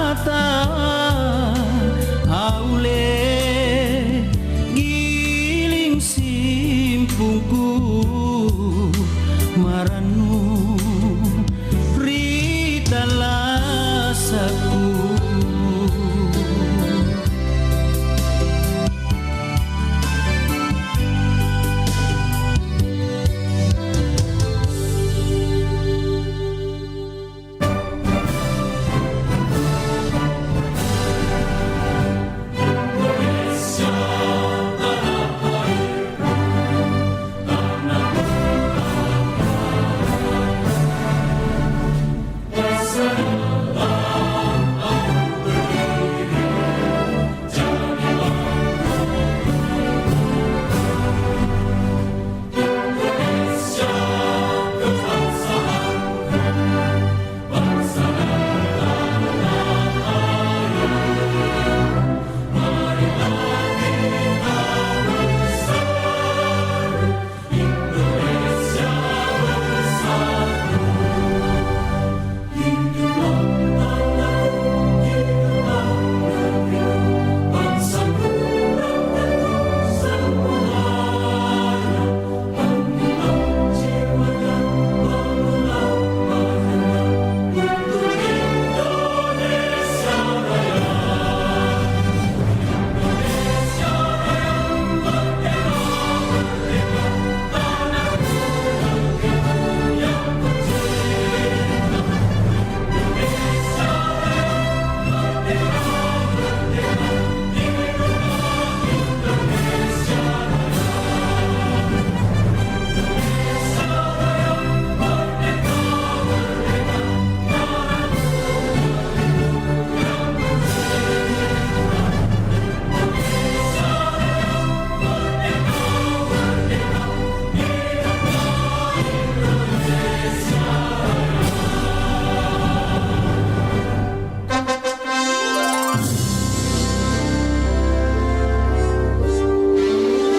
mata aule giling simpungku maranu rita lasaku.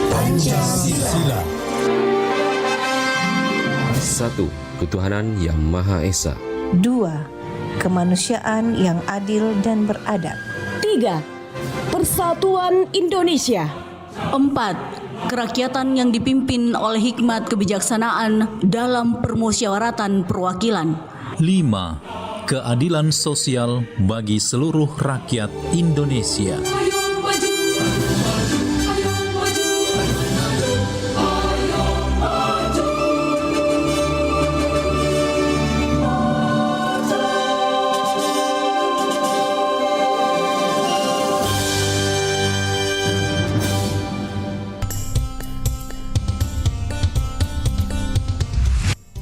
Pancasila. 1. Ketuhanan yang Maha Esa. 2. Kemanusiaan yang adil dan beradab. 3. Persatuan Indonesia. 4. Kerakyatan yang dipimpin oleh hikmat kebijaksanaan dalam permusyawaratan perwakilan. 5. Keadilan sosial bagi seluruh rakyat Indonesia.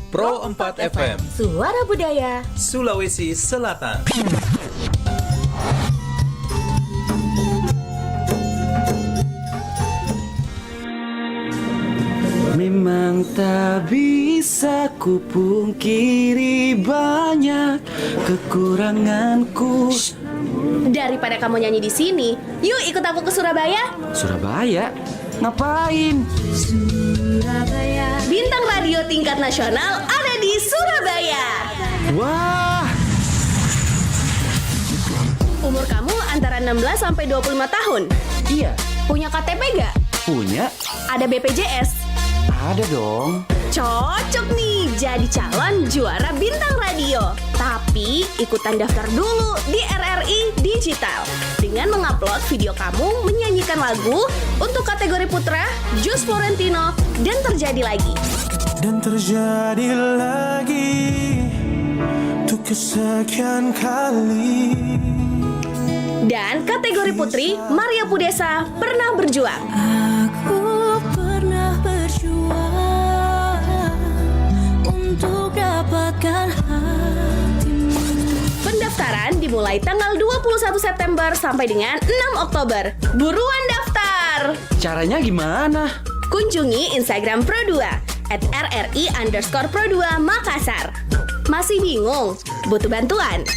Pro 4 FM, Suara Budaya Sulawesi Selatan. Memang tak bisa ku pungkiri banyak kekuranganku. Daripada kamu nyanyi di sini, yuk ikut aku ke Surabaya. Surabaya? Ngapain? Surabaya. Bintang radio tingkat nasional ada di Surabaya. Wah, Umur kamu antara 16 sampai 25 tahun. iya, Punya KTP gak? punya. Ada BPJS? Ada dong. Cocok nih jadi calon juara bintang radio. Tapi ikutan daftar dulu di RRI Digital dengan mengupload video kamu menyanyikan lagu untuk kategori putra, Jus Florentino, dan Terjadi Lagi. Dan terjadi lagi untuk kesekian kali. Dan kategori putri, Maria Pudesa, Pernah Berjuang. Aku pernah berjuang untuk dapatkan hatimu. Pendaftaran dimulai tanggal 21 September sampai dengan 6 Oktober. Buruan daftar! Caranya gimana? Kunjungi Instagram Pro2 @RRI_Pro2 Makassar. Masih bingung? Butuh bantuan?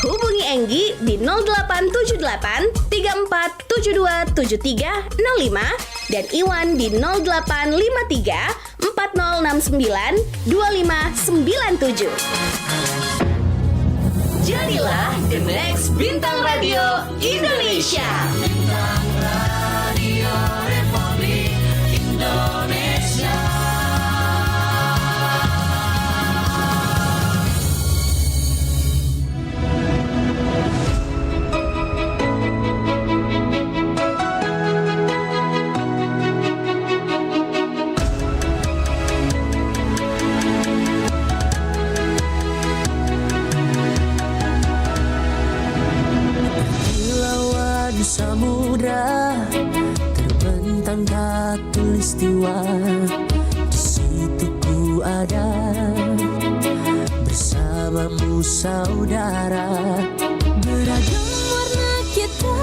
Hubungi Enggi di 0878 34727305 dan Iwan di 0853 4069 2597. Jadilah the next Bintang Radio Indonesia. Bintang Radio Republik Indonesia. Samudra terbentang khatulistiwa, di situ ku ada bersamamu saudara. Beragam warna kita,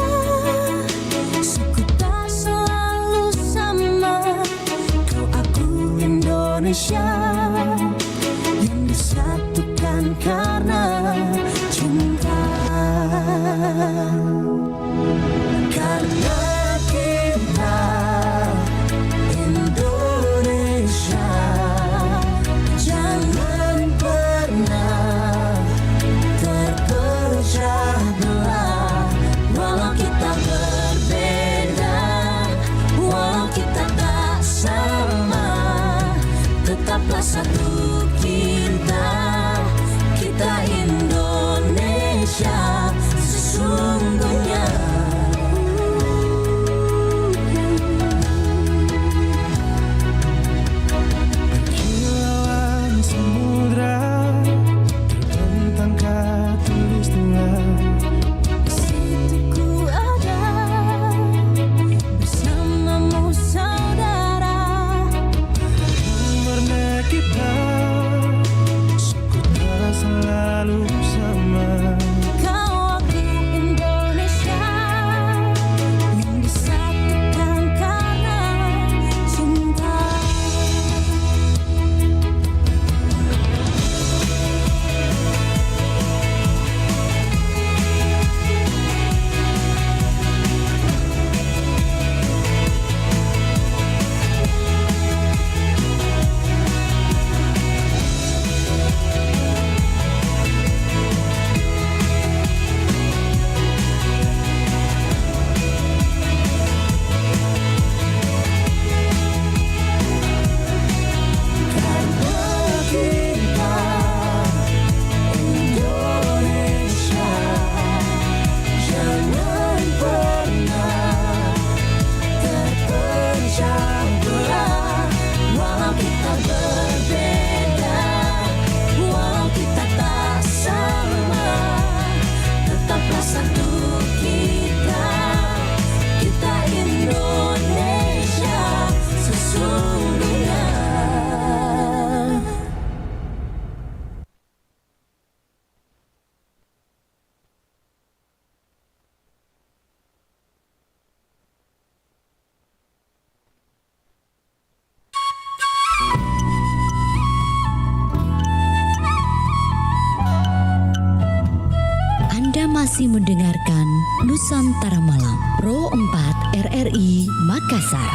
suku tak selalu sama. Kau aku Indonesia yang disatukan karena cinta. Karena kita Indonesia, jangan pernah terpecah belah. Walau kita berbeda, walau kita tak sama, tetaplah satu kita, kita Indonesia sesungguhnya. Masih mendengarkan Nusantara Malam Pro 4 RRI Makassar.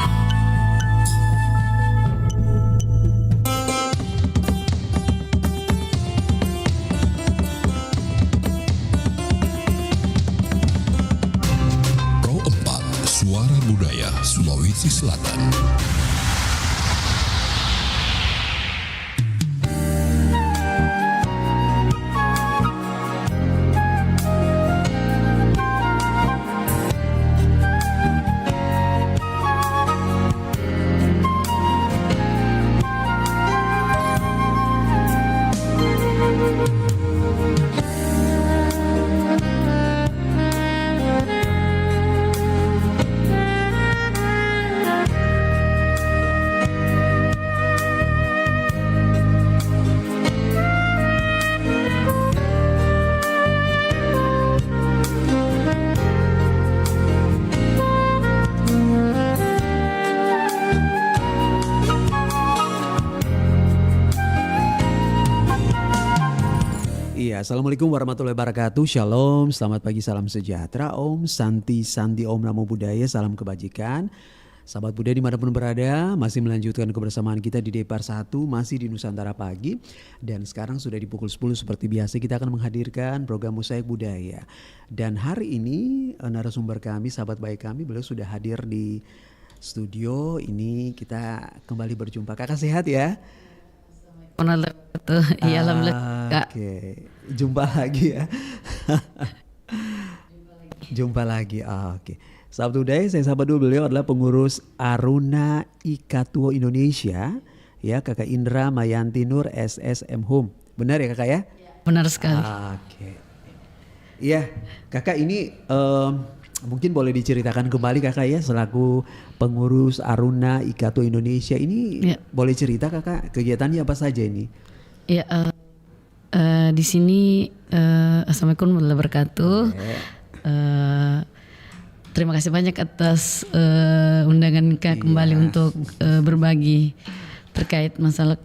Pro 4 Suara Budaya Sulawesi Selatan. Assalamualaikum warahmatullahi wabarakatuh. Shalom, selamat pagi, salam sejahtera. Om Santi Santi, Om Namo Buddhaya, salam kebajikan. Sahabat budaya dimanapun berada, masih melanjutkan kebersamaan kita di Depar 1, masih di Nusantara Pagi. Dan sekarang sudah di pukul 10 seperti biasa kita akan menghadirkan program Mosaik Budaya. Dan hari ini narasumber kami, sahabat baik kami, beliau sudah hadir di studio. Ini kita kembali berjumpa. Kakak sehat ya? Iya, alhamdulillah Kak. Oke, jumpa lagi ya. Jumpa lagi, oke. Sahabat budaya, saya sapa dulu, beliau adalah pengurus Aruna Ikatuo Indonesia, ya Kakak Indra Mayanti Nur SSM Hum. Benar ya Kakak ya? Benar sekali. Oke. Iya, Kakak ini mungkin boleh diceritakan kembali Kakak ya, selaku pengurus Aruna Ikatuo Indonesia ini, boleh cerita Kakak kegiatannya apa saja ini? Ya, di sini Assalamualaikum warahmatullahi wabarakatuh. Terima kasih banyak atas undangan Kak kembali untuk berbagi terkait masalah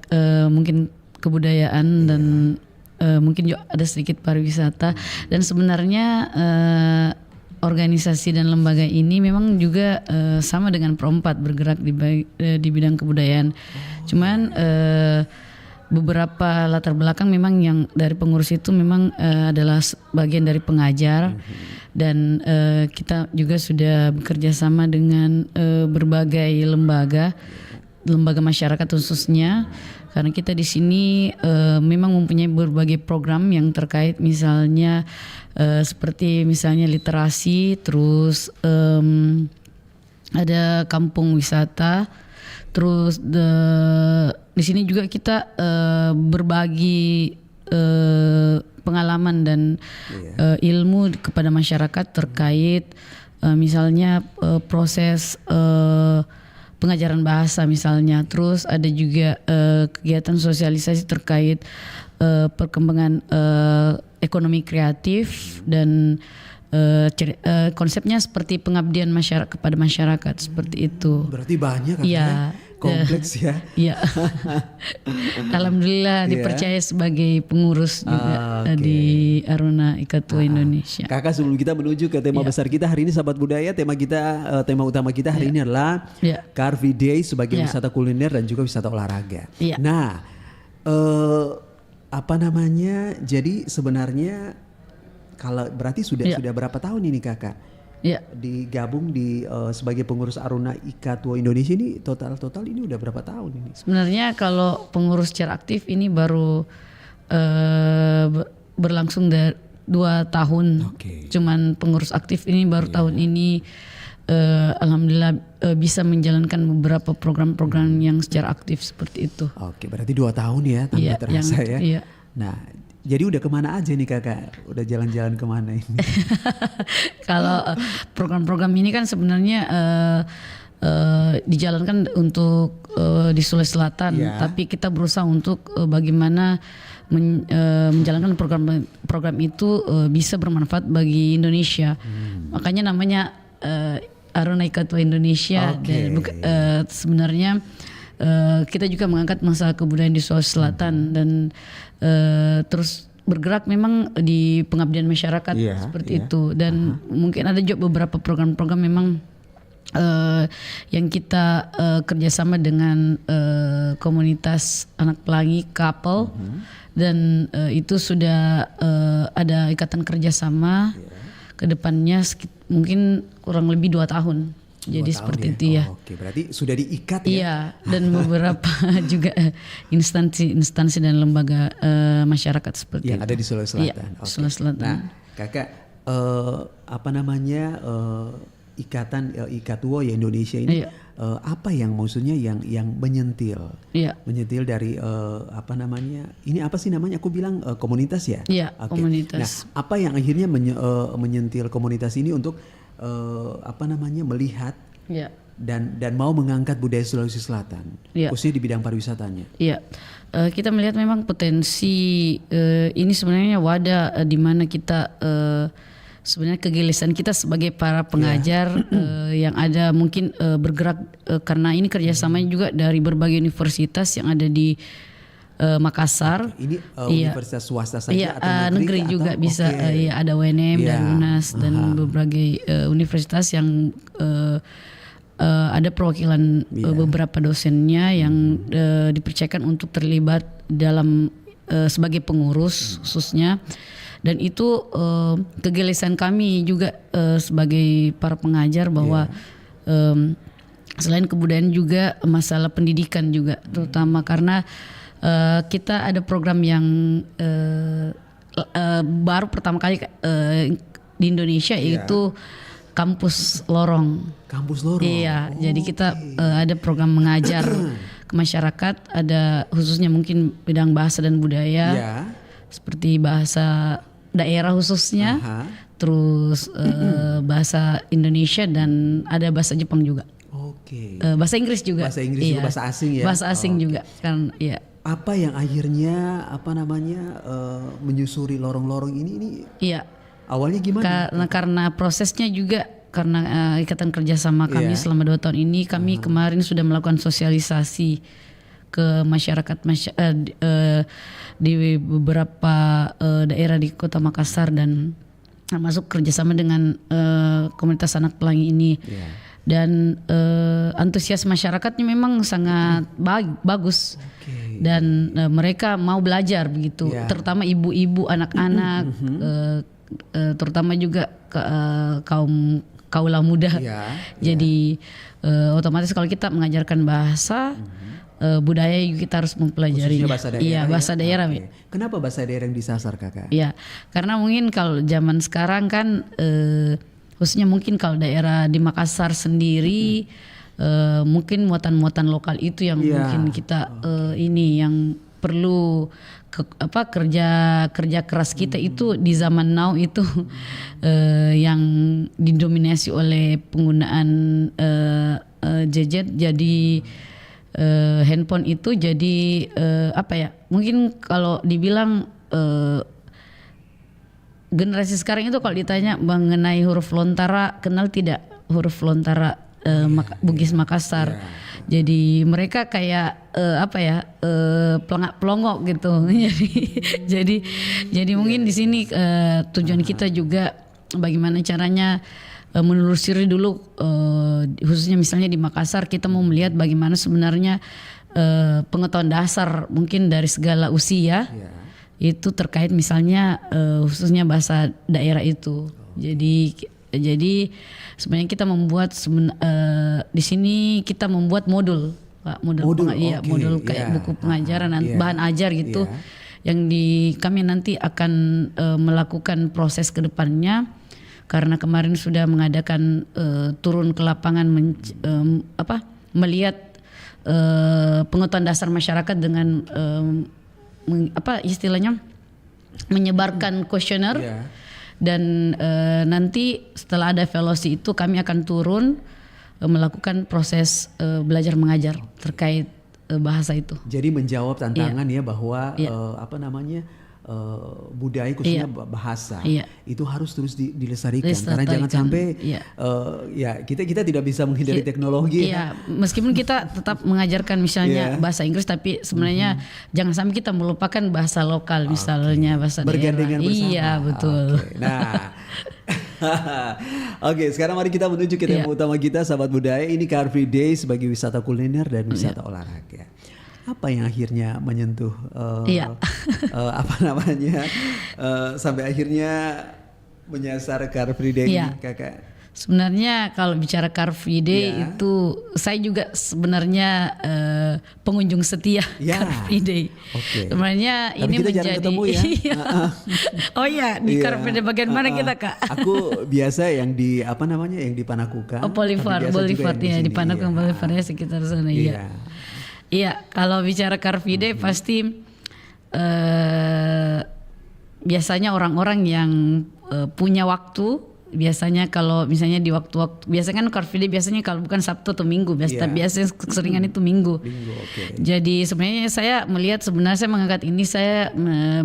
mungkin kebudayaan dan mungkin juga ada sedikit pariwisata. Dan sebenarnya organisasi dan lembaga ini memang juga sama dengan Pro 4 bergerak di bidang kebudayaan. Cuman beberapa latar belakang memang yang dari pengurus itu memang adalah bagian dari pengajar. Dan kita juga sudah bekerja sama dengan berbagai lembaga masyarakat khususnya, karena kita di sini memang mempunyai berbagai program yang terkait misalnya seperti misalnya literasi, terus ada kampung wisata, terus di sini juga kita berbagi pengalaman dan ilmu kepada masyarakat terkait misalnya proses pengajaran bahasa misalnya. Terus ada juga kegiatan sosialisasi terkait perkembangan ekonomi kreatif dan konsepnya seperti pengabdian masyarakat kepada masyarakat seperti itu. Berarti banyak kan ya? Kompleks ya. Iya. Alhamdulillah dipercaya sebagai pengurus juga di Aruna Ikatuo Indonesia. Kakak, sebelum kita menuju ke tema besar kita hari ini sahabat budaya, tema utama kita hari ini adalah Car Free Day sebagai wisata kuliner dan juga wisata olahraga. Nah, jadi sebenarnya kalau berarti sudah berapa tahun ini Kakak? Digabung sebagai pengurus Aruna Ikatuo Indonesia ini total ini udah berapa tahun ini? Sebenarnya kalau pengurus secara aktif ini baru berlangsung 2 tahun. Cuman pengurus aktif ini baru tahun ini alhamdulillah bisa menjalankan beberapa program-program yang secara aktif seperti itu. Oke, berarti 2 tahun ya tanpa terasa ya. Nah, jadi udah kemana aja nih Kakak? Udah jalan-jalan kemana ini? Kalau program-program ini kan sebenarnya dijalankan untuk di Sulawesi Selatan, tapi kita berusaha untuk bagaimana menjalankan program itu bisa bermanfaat bagi Indonesia. Makanya namanya Aruna Ikatuo Indonesia. Dan sebenarnya kita juga mengangkat masalah kebudayaan di Sulawesi Selatan dan terus bergerak memang di pengabdian masyarakat seperti itu. Dan mungkin ada juga beberapa program-program memang yang kita kerjasama dengan komunitas anak pelangi couple dan itu sudah ada ikatan kerjasama ke depannya mungkin kurang lebih 2 tahun. Jadi seperti itu ya. Oke, berarti sudah diikat ya? Iya, dan beberapa juga instansi dan lembaga masyarakat seperti yang itu. ada di Sulawesi Selatan. Iya, Sulawesi Selatan. Nah, Kakak ikatan Ikatuo ya Indonesia ini apa yang maksudnya yang menyentil? Menyentil dari ini apa sih namanya? Aku bilang komunitas ya? Iya, komunitas. Nah, apa yang akhirnya menyentil komunitas ini untuk melihat dan mau mengangkat budaya Sulawesi Selatan, khususnya di bidang pariwisatanya. Iya, kita melihat memang potensi ini sebenarnya wadah di mana kita sebenarnya kegelisahan kita sebagai para pengajar yang ada mungkin bergerak karena ini kerjasamanya juga dari berbagai universitas yang ada di Makassar. Ini universitas swasta saja atau negeri juga atau, bisa ada UNM dan UNAS dan berbagai universitas yang ada perwakilan beberapa dosennya yang dipercayakan untuk terlibat dalam sebagai pengurus khususnya, dan itu kegelisahan kami juga sebagai para pengajar bahwa selain kebudayaan juga masalah pendidikan juga, terutama karena kita ada program yang baru pertama kali di Indonesia, yaitu Kampus Lorong. Kampus Lorong. Iya, jadi kita ada program mengajar ke masyarakat, ada khususnya mungkin bidang bahasa dan budaya, seperti bahasa daerah khususnya, terus bahasa Indonesia dan ada bahasa Jepang juga. Bahasa Inggris juga. Bahasa Inggris juga, bahasa asing ya. Bahasa asing juga kan, ya. Apa yang akhirnya menyusuri lorong-lorong ini? Iya. Awalnya gimana? Karena prosesnya juga karena ikatan kerjasama kami selama 2 tahun ini, kami kemarin sudah melakukan sosialisasi ke masyarakat di beberapa daerah di Kota Makassar, dan termasuk kerjasama dengan komunitas anak pelangi ini. Dan antusias masyarakatnya memang sangat bagus. Dan mereka mau belajar begitu, terutama ibu-ibu, anak-anak, terutama juga kaum kaula muda. Jadi otomatis kalau kita mengajarkan bahasa budaya kita harus mempelajari. Iya, bahasa daerah. Kenapa bahasa daerah yang disasar, Kakak? Iya, karena mungkin kalau zaman sekarang kan khususnya mungkin kalau daerah di Makassar sendiri mungkin muatan-muatan lokal itu yang mungkin kita ini yang perlu kerja keras kita itu di zaman now itu yang didominasi oleh penggunaan gadget, jadi handphone itu jadi mungkin kalau dibilang generasi sekarang itu kalau ditanya mengenai huruf lontara, kenal tidak huruf lontara Bugis Makassar? Jadi mereka kayak pelongok gitu. jadi mungkin di sini tujuan kita juga bagaimana caranya menelusuri dulu, khususnya misalnya di Makassar kita mau melihat bagaimana sebenarnya pengetahuan dasar mungkin dari segala usia itu terkait misalnya khususnya bahasa daerah itu. Jadi sebenarnya kita membuat di sini kita membuat modul kayak buku pengajaran, bahan ajar gitu, yang kami nanti akan melakukan proses ke depannya, karena kemarin sudah mengadakan turun ke lapangan melihat pengetahuan dasar masyarakat dengan istilahnya menyebarkan kuesioner. Dan nanti setelah ada evaluasi itu kami akan turun melakukan proses belajar mengajar terkait bahasa itu. Jadi menjawab tantangan bahwa budaya khususnya bahasa itu harus terus dilestarikan. Karena jangan sampai kita tidak bisa menghindari teknologi. Meskipun kita tetap mengajarkan misalnya bahasa Inggris, tapi sebenarnya jangan sampai kita melupakan bahasa lokal, misalnya bahasa bergandengan daerah. Bersama. Iya, betul. Nah. Sekarang mari kita menuju ke tema utama kita, sahabat budaya. Ini Car Free Day sebagai wisata kuliner dan wisata olahraga. Apa yang akhirnya menyentuh sampai akhirnya menyasar Car Free Day ini, Kakak? Sebenarnya kalau bicara Car Free Day itu saya juga sebenarnya pengunjung setia Car Free Day. Sebenarnya tapi ini kita menjadi ketemu ya. Oh iya, di Car Free Day bagian mana kita, Kak? Aku biasa yang di yang di Panakukan. Boulevard ya, di Panakukan Boulevardnya sekitar sana ya. Iya, kalau bicara Car Free Day pasti biasanya orang-orang yang punya waktu, biasanya kalau misalnya di waktu-waktu, biasanya kan Car Free Day biasanya kalau bukan Sabtu atau Minggu, biasanya keseringan itu Minggu. Jadi sebenarnya saya mengangkat ini, saya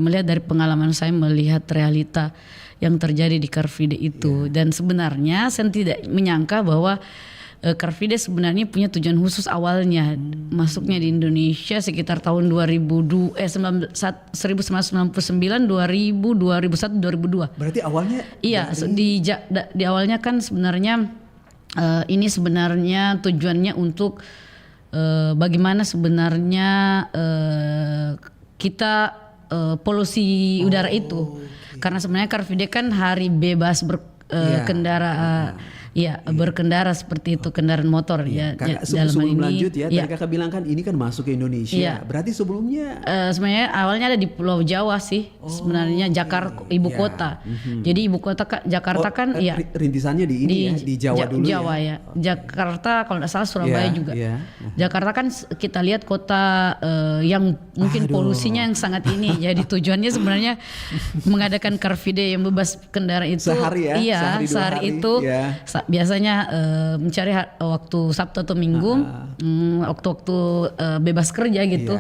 melihat dari pengalaman saya, melihat realita yang terjadi di Car Free Day itu. Dan sebenarnya saya tidak menyangka bahwa Car Free Day sebenarnya punya tujuan khusus awalnya. Masuknya di Indonesia sekitar tahun 1999, 2000, 2001, 2002. Berarti awalnya? Iya, di awalnya kan sebenarnya ini sebenarnya tujuannya untuk bagaimana sebenarnya kita polusi udara itu. Karena sebenarnya Car Free Day kan hari bebas berkendara. Berkendara seperti itu, kendaraan motor ya. Kakak, dalam hal sebelum ini, lanjut ya, tadi kakak bilang kan ini kan masuk ke Indonesia. Berarti sebelumnya sebenarnya awalnya ada di Pulau Jawa sih, sebenarnya Jakarta ibu kota. Jadi ibu kota Jakarta kan rintisannya di ini di Jawa dulu Jawa ya. Jakarta kalau tidak salah Surabaya juga. Jakarta kan kita lihat kota yang mungkin polusinya yang sangat ini. Jadi tujuannya sebenarnya mengadakan Car Free Day yang bebas kendaraan itu. Sehari ya? Sehari itu. Biasanya mencari waktu Sabtu atau Minggu, waktu-waktu bebas kerja gitu.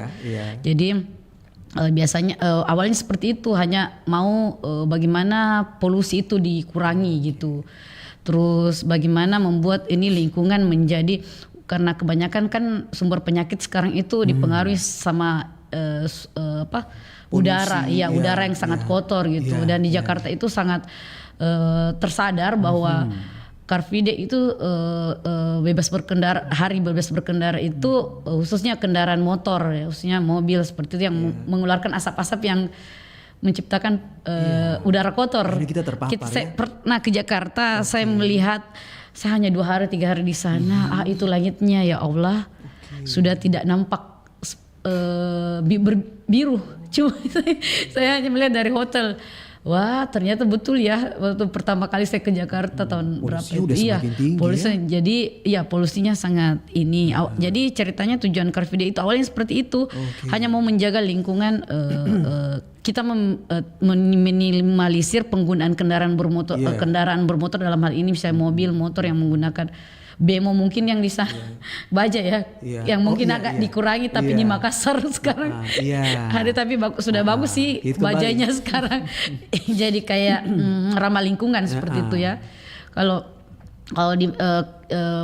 Jadi biasanya awalnya seperti itu, hanya mau bagaimana polusi itu dikurangi gitu. Terus bagaimana membuat ini lingkungan menjadi, karena kebanyakan kan sumber penyakit sekarang itu dipengaruhi sama udara, udara yang sangat kotor gitu. Dan di Jakarta itu sangat tersadar bahwa Car Free Day itu bebas berkendara, hari bebas berkendara itu khususnya kendaraan motor, khususnya mobil seperti itu yang mengeluarkan asap-asap yang menciptakan udara kotor. Ini kita terpapar. Saya pernah ke Jakarta, saya melihat, saya hanya 2 hari 3 hari di sana, itu langitnya ya Allah sudah tidak nampak biru. Cuma saya hanya melihat dari hotel. Wah, ternyata betul ya. Waktu pertama kali saya ke Jakarta tahun berapa itu? Jadi polusinya sangat ini. Jadi ceritanya tujuan Car Free Day itu awalnya seperti itu. Hanya mau menjaga lingkungan, kita meminimalisir penggunaan kendaraan bermotor dalam hal ini misalnya mobil, motor yang menggunakan bemo mungkin yang di sana baja yang mungkin agak dikurangi, tapi di Makassar sekarang ada, tapi sudah bagus sih bajanya sekarang. Jadi kayak ramah lingkungan seperti itu ya. Kalau di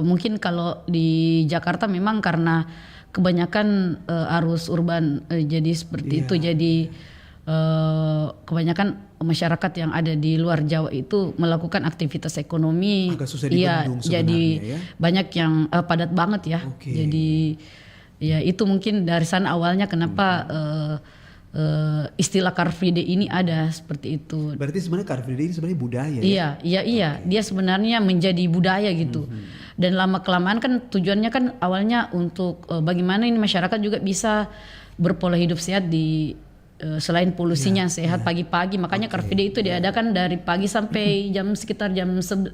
mungkin kalau di Jakarta memang karena kebanyakan arus urban jadi seperti itu, jadi kebanyakan masyarakat yang ada di luar Jawa itu melakukan aktivitas ekonomi, jadi banyak yang padat banget ya. Jadi itu mungkin dari sana awalnya kenapa istilah Car Free Day ini ada seperti itu. Berarti sebenarnya Car Free Day ini sebenarnya budaya Iya, dia sebenarnya menjadi budaya gitu. Dan lama kelamaan kan tujuannya kan awalnya untuk bagaimana ini masyarakat juga bisa berpola hidup sehat di selain polusinya sehat pagi-pagi. Makanya Car Free Day itu diadakan dari pagi sampai sekitar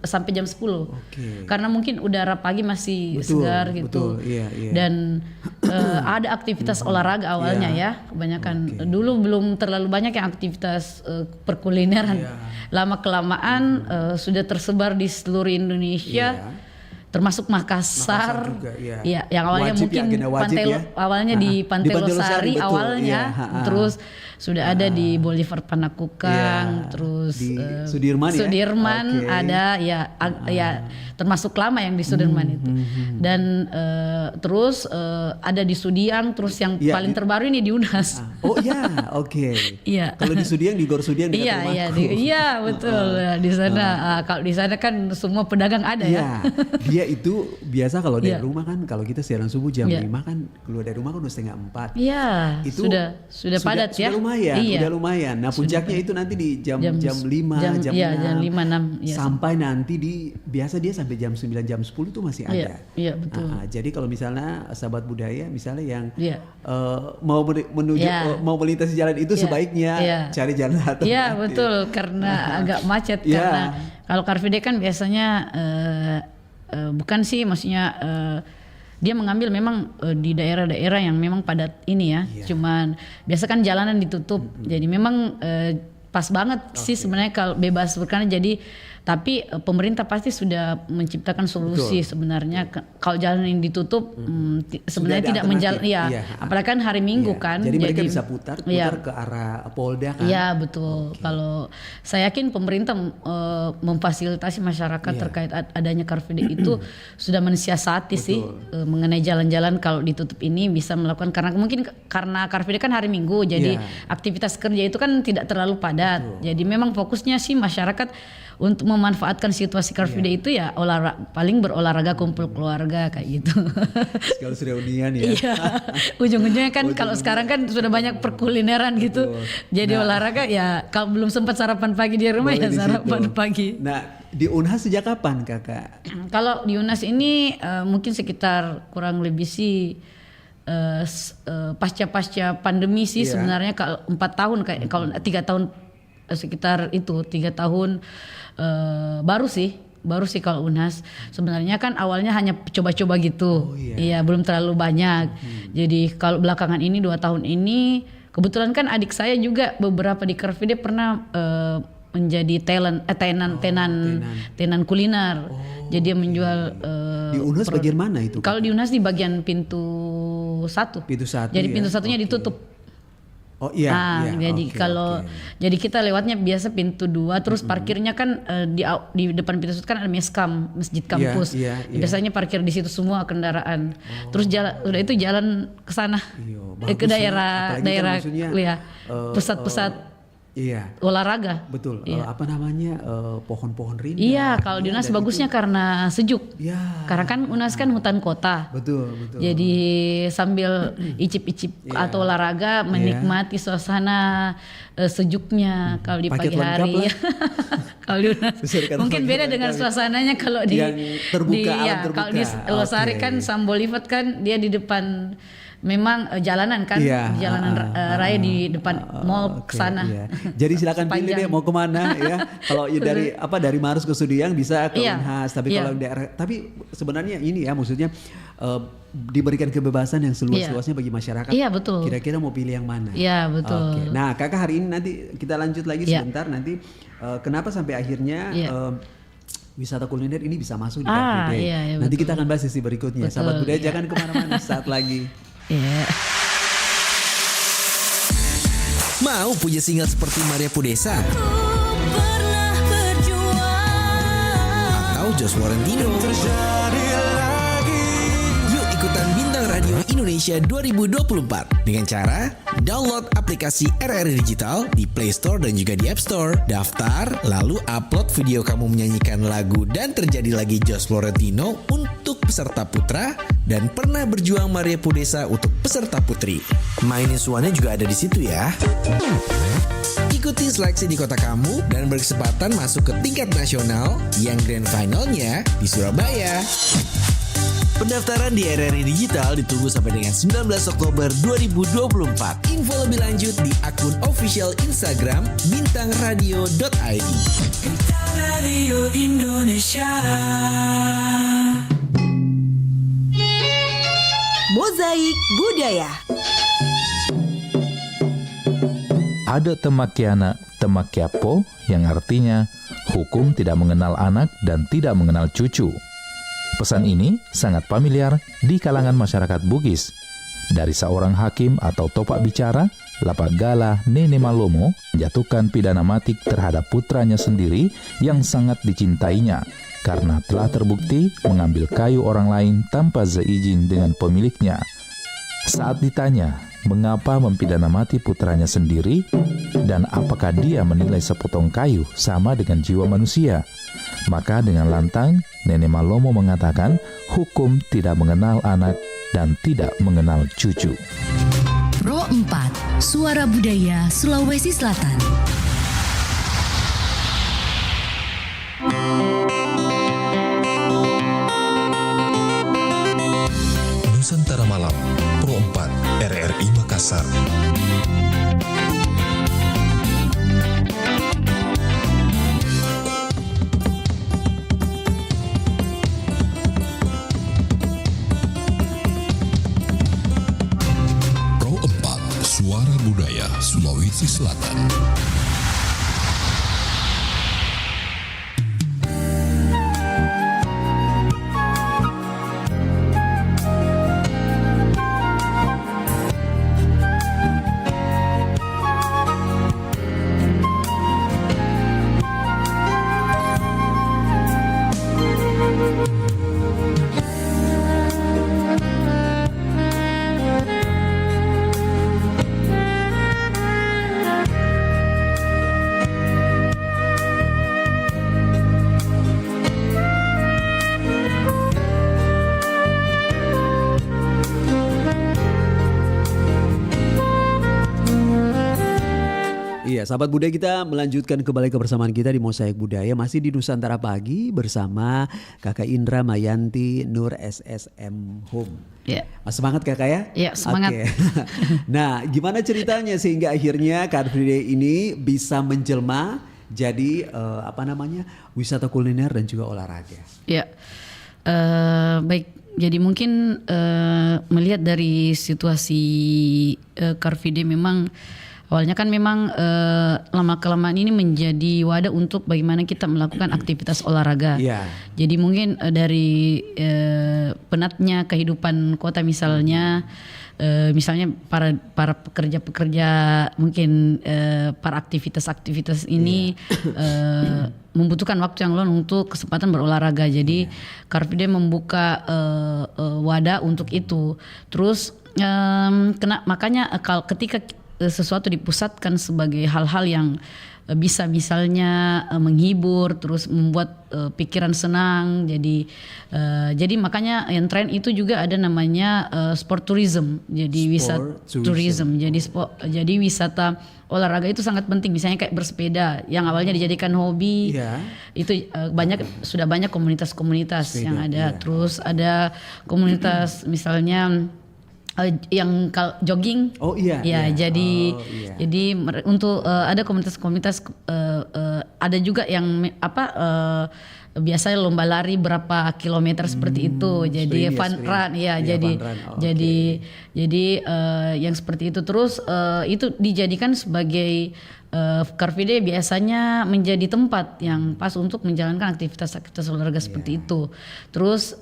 sampai jam 10. Karena mungkin udara pagi masih segar gitu. Dan ada aktivitas olahraga awalnya ya. Kebanyakan dulu belum terlalu banyak yang aktivitas perkulineran. Lama kelamaan sudah tersebar di seluruh Indonesia. Termasuk Makassar yang awalnya awalnya di Pantai Losari awalnya, terus sudah ada di Boulevard Panakukang, terus di Sudirman ada termasuk lama yang di Sudirman itu, dan terus ada di Sudiang, terus yang paling terbaru ini di Unas. Kalau di Sudiang, di Gor Sudiang betul. Di sana kalau di sana kan semua pedagang ada ya. Dia itu biasa kalau dari rumah kan, kalau kita siaran subuh jam 5 kan, keluar dari rumah kan udah 3:30. Itu sudah padat ya. Udah lumayan. Nah, puncaknya itu nanti di jam 5, jam 6. Sampai nanti biasa dia sampai jam 9, jam 10 itu masih ada. Iya, betul. Jadi kalau misalnya sahabat budaya misalnya yang mau melintasi jalan itu sebaiknya cari jalan alternatif. Iya, betul, karena agak macet karena kalau Car Free Day kan biasanya bukan sih, maksudnya dia mengambil memang di daerah-daerah yang memang padat ini ya. Cuman biasa kan jalanan ditutup. Jadi memang pas banget sih sebenarnya kalau bebas berkendara. Jadi tapi pemerintah pasti sudah menciptakan solusi sebenarnya. Kalau jalan yang ditutup sebenarnya tidak menjalan, apalagi kan hari Minggu kan. Jadi mereka bisa putar ke arah Polda kan. Iya, betul. Kalau saya yakin pemerintah memfasilitasi masyarakat terkait adanya Car Free Day itu sudah mensiasati sih mengenai jalan-jalan kalau ditutup ini bisa melakukan, karena mungkin karena Car Free Day kan hari Minggu, jadi aktivitas kerja itu kan tidak terlalu padat. Jadi memang fokusnya sih masyarakat untuk memanfaatkan situasi Car Free Day itu ya paling berolahraga kumpul keluarga kayak gitu. Sekaligus reunian ya. Iya. Ujung-ujungnya kan kalau sekarang kan sudah banyak perkulineran gitu. Jadi olahraga ya kalau belum sempat sarapan pagi di rumah ya sarapan pagi. Nah, di Unhas sejak kapan Kakak? Kalau di Unhas ini mungkin sekitar kurang lebih sih pasca pandemi sih sebenarnya kalau 4 tahun kayak kalau 3 tahun sekitar itu 3 tahun baru sih kalau Unhas. Sebenarnya kan awalnya hanya coba-coba gitu. Iya, belum terlalu banyak. Jadi kalau belakangan ini 2 tahun ini kebetulan kan adik saya juga beberapa di Car Free Day pernah menjadi tenan kuliner. Jadi dia menjual di Unhas bagian mana itu? Kalau di Unhas di bagian pintu 1. Jadi pintu satunya ditutup. Oh iya. Jadi jadi kita lewatnya biasa pintu 2 terus parkirnya kan di depan pintu 1 kan ada Meskam, Masjid Kampus. Biasanya parkir di situ semua kendaraan. Terus udah itu jalan ke sana. Ke daerah pusat-pusat olahraga. Betul. Apa namanya pohon-pohon rindang. Iya, kalau di Unhas bagusnya karena sejuk. Karena kan Unhas kan hutan kota. Betul. Jadi sambil icip-icip atau olahraga menikmati suasana sejuknya kalau di pagi hari. Kalau di Unhas mungkin beda dengan suasananya kalau di terbuka, alam terbuka. Kalau di Losari kan Sambolivat kan dia di depan memang jalanan kan, jalanan raya di depan mall kesana. Jadi silakan pilih deh mau kemana ya. Kalau dari Maros ke Sudiang bisa ke Unhas, tapi kalau daerah, tapi sebenarnya ini ya maksudnya diberikan kebebasan yang seluas-luasnya bagi masyarakat. Iya betul. Kira-kira mau pilih yang mana? Iya betul. Oke. Nah Kakak hari ini nanti kita lanjut lagi sebentar nanti kenapa sampai akhirnya wisata kuliner ini bisa masuk di Car Free Day. Nanti kita akan bahas sesi berikutnya. Sahabat budaya jangan kemana-mana saat lagi. Mau punya single seperti Maria Pudesa? Atau Jos Florentino? Yuk ikutan Bintang Radio Indonesia 2024 dengan cara download aplikasi RRI Digital di Play Store dan juga di App Store. Daftar, lalu upload video kamu menyanyikan lagu dan terjadi lagi Jos Florentino untuk peserta putra dan pernah berjuang Maria Pudesa untuk peserta putri. Mainin suaranya juga ada di situ ya. Ikuti seleksi di kota kamu dan berkesempatan masuk ke tingkat nasional yang grand finalnya di Surabaya. Pendaftaran di RRI Digital ditunggu sampai dengan 19 Oktober 2024. Info lebih lanjut di akun official Instagram bintangradio.id. Bintang Radio Indonesia. Mozaik Budaya. Ada temakiana temakiapo yang artinya hukum tidak mengenal anak dan tidak mengenal cucu. Pesan ini sangat familiar di kalangan masyarakat Bugis. Dari seorang hakim atau topak bicara, Lapagala Nene Malomo menjatuhkan pidana mati terhadap putranya sendiri yang sangat dicintainya karena telah terbukti mengambil kayu orang lain tanpa seizin dengan pemiliknya. Saat ditanya mengapa mempidana mati putranya sendiri dan apakah dia menilai sepotong kayu sama dengan jiwa manusia, maka dengan lantang Nene Malomo mengatakan hukum tidak mengenal anak dan tidak mengenal cucu. Pro 4, Suara Budaya Sulawesi Selatan. Nusantara Malam, Pro 4, RRI Makassar. Pro 4, Suara Budaya Sulawesi Selatan. sahabat budaya, kita melanjutkan kembali kebersamaan kita di Mosaik Budaya, masih di Nusantara Pagi bersama Kakak Indra Mayanti Nur SSM Home. Ya. Semangat Kakak ya? Ya, semangat. Oke. Nah, gimana ceritanya sehingga akhirnya Car Free Day ini bisa menjelma jadi wisata kuliner dan juga olahraga? Ya, baik. Jadi mungkin melihat dari situasi Car Free Day, memang awalnya kan memang lama-kelamaan ini menjadi wadah untuk bagaimana kita melakukan aktivitas olahraga. Yeah. Jadi mungkin dari penatnya kehidupan kota misalnya para pekerja-pekerja mungkin para aktivitas ini membutuhkan waktu yang lama untuk kesempatan berolahraga. Jadi Car Free Day membuka wadah untuk itu. Terus makanya ketika sesuatu dipusatkan sebagai hal-hal yang bisa misalnya menghibur, terus membuat pikiran senang. Jadi makanya yang tren itu juga ada namanya sport tourism. Jadi wisata tourism. Jadi wisata olahraga itu sangat penting. Misalnya kayak bersepeda yang awalnya dijadikan hobi, itu sudah banyak komunitas-komunitas yang ada. Terus ada komunitas misalnya yang jogging, jadi untuk ada komunitas-komunitas, ada juga yang biasanya lomba lari berapa kilometer seperti itu, jadi fun run, jadi yang seperti itu. Terus itu dijadikan sebagai Car Free Day biasanya menjadi tempat yang pas untuk menjalankan aktivitas olahraga seperti itu. Terus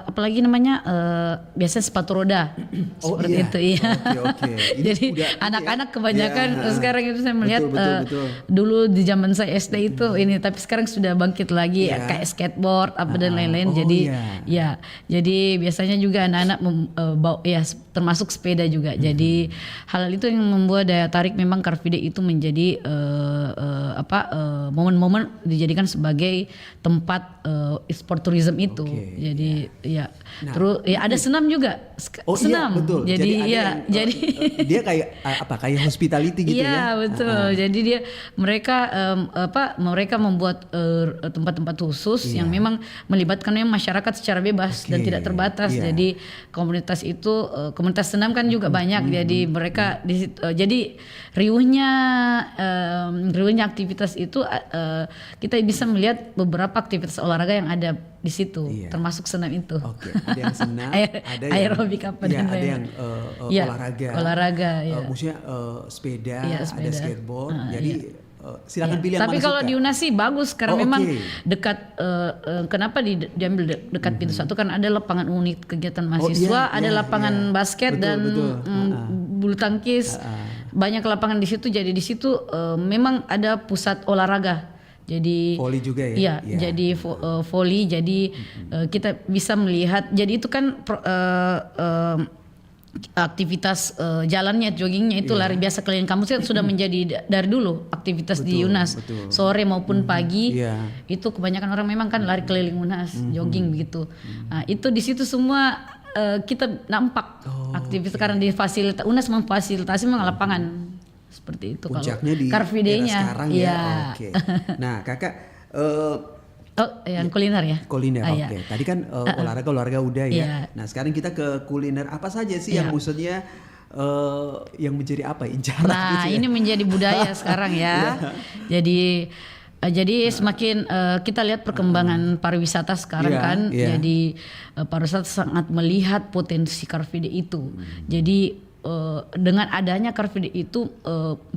apalagi namanya biasanya sepatu roda seperti itu ya. Jadi anak-anak kebanyakan sekarang itu saya melihat betul. Dulu di zaman saya SD itu ini, tapi sekarang sudah bangkit lagi kayak skateboard dan lain-lain. Jadi biasanya juga anak-anak termasuk sepeda juga. Jadi hal itu yang membuat daya tarik memang Car Free Day itu menjadi momen-momen dijadikan sebagai tempat sport tourism itu. Jadi terus ada senam juga. Senam. Iya, betul. Jadi dia kayak hospitality gitu ya. Iya, betul. Jadi mereka membuat tempat-tempat khusus yang memang melibatkan masyarakat secara bebas dan tidak terbatas. Jadi komunitas itu komunitas senam kan juga banyak. Jadi mereka di situ, jadi riuhnya aktivitas itu kita bisa melihat beberapa aktivitas olahraga yang ada di situ, termasuk senam itu. Ada yang senam, ada yang aerobik apa dan ada yang olahraga. Maksudnya sepeda, ada skateboard. Jadi silakan pilih yang Tapi mana kalau suka. di UNAS sih bagus karena memang dekat. Kenapa diambil dekat pintu satu? Kan ada lapangan unit kegiatan mahasiswa, ada lapangan basket dan bulu tangkis. Banyak lapangan di situ. Jadi di situ memang ada pusat olahraga. Jadi voli juga ya. Jadi voli. Jadi kita bisa melihat. Jadi itu kan aktivitas jalannya, joggingnya itu lari biasa keliling kampus kan sudah menjadi dari dulu aktivitas di UNAS. Sore maupun pagi itu kebanyakan orang memang kan lari keliling UNAS, jogging begitu. Nah, itu di situ semua kita nampak aktivitas karena di fasilitas UNAS memfasilitasi memang lapangan seperti itu. Puncaknya di Car Free Day-nya. Sekarang ya. Nah, Kakak yang kuliner ya. Kuliner, Tadi kan olahraga udah ya. Nah, sekarang kita ke kuliner. Apa saja sih yang maksudnya yang menjadi incaran? Nah, gitu ya? ini menjadi budaya sekarang ya. Jadi semakin kita lihat perkembangan pariwisata sekarang kan. Jadi pariwisata sangat melihat potensi Car Free Day itu. Jadi dengan adanya Car Free Day itu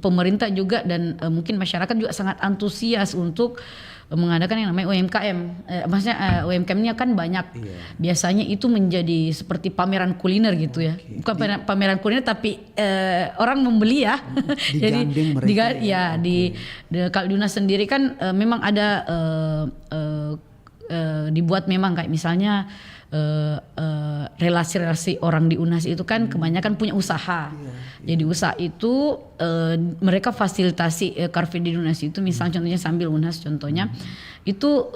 pemerintah juga dan mungkin masyarakat juga sangat antusias untuk mengadakan yang namanya UMKM. Maksudnya UMKM-nya kan banyak. Biasanya itu menjadi seperti pameran kuliner gitu ya. Bukan pameran kuliner tapi orang membeli ya. Jadi kalau di UNAS sendiri kan memang ada dibuat memang kayak misalnya relasi-relasi orang di UNAS itu kan kebanyakan punya usaha. Jadi usaha itu mereka fasilitasi Car Free Day di UNAS itu, misalnya contohnya sambil UNAS contohnya itu